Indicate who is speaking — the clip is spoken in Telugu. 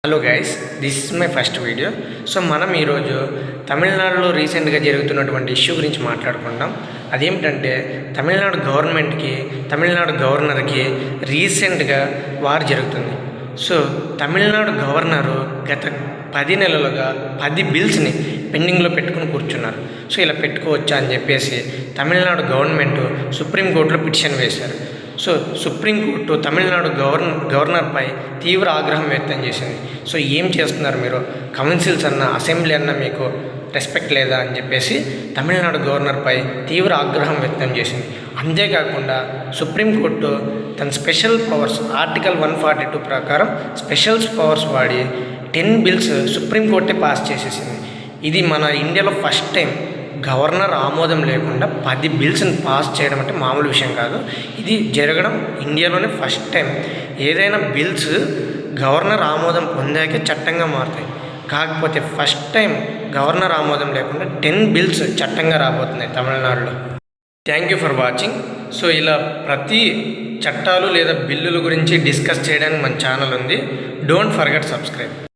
Speaker 1: Hello guys, this is my first video. So మనం ఈరోజు తమిళనాడులో రీసెంట్గా జరుగుతున్నటువంటి ఇష్యూ గురించి మాట్లాడుకుంటాం. అదేమిటంటే తమిళనాడు గవర్నమెంట్కి, తమిళనాడు గవర్నర్కి రీసెంట్గా వార్ జరుగుతుంది. సో తమిళనాడు గవర్నరు గత 10 నెలలుగా 10 బిల్స్ని పెండింగ్లో పెట్టుకుని కూర్చున్నారు. సో ఇలా పెట్టుకోవచ్చా అని చెప్పేసి తమిళనాడు గవర్నమెంట్ సుప్రీంకోర్టులో పిటిషన్ వేశారు. సో సుప్రీంకోర్టు తమిళనాడు గవర్నర్పై తీవ్ర ఆగ్రహం వ్యక్తం చేసింది. సో ఏం చేస్తున్నారు మీరు, కౌన్సిల్స్ అసెంబ్లీ మీకు రెస్పెక్ట్ లేదా అని చెప్పేసి తమిళనాడు గవర్నర్పై తీవ్ర ఆగ్రహం వ్యక్తం చేసింది. అంతేకాకుండా సుప్రీంకోర్టు తన స్పెషల్ పవర్స్ ఆర్టికల్ 142 ప్రకారం స్పెషల్ పవర్స్ వాడి 10 బిల్స్ సుప్రీంకోర్టే పాస్ చేసేసింది. ఇది మన ఇండియాలో ఫస్ట్ టైం గవర్నర్ ఆమోదం లేకుండా 10 బిల్స్ని పాస్ చేయడం అంటే మామూలు విషయం కాదు. ఇది జరగడం ఇండియాలోనే ఫస్ట్ టైం. ఏదైనా బిల్స్ గవర్నర్ ఆమోదం పొందాకే చట్టంగా మారుతాయి. కాకపోతే ఫస్ట్ టైం గవర్నర్ ఆమోదం లేకుండా 10 బిల్స్ చట్టంగా రాబోతున్నాయి తమిళనాడులో. Thank you for watching. So ఇలా ప్రతి చట్టాలు లేదా బిల్లుల గురించి డిస్కస్ చేయడానికి మన ఛానల్ ఉంది. Don't forget subscribe.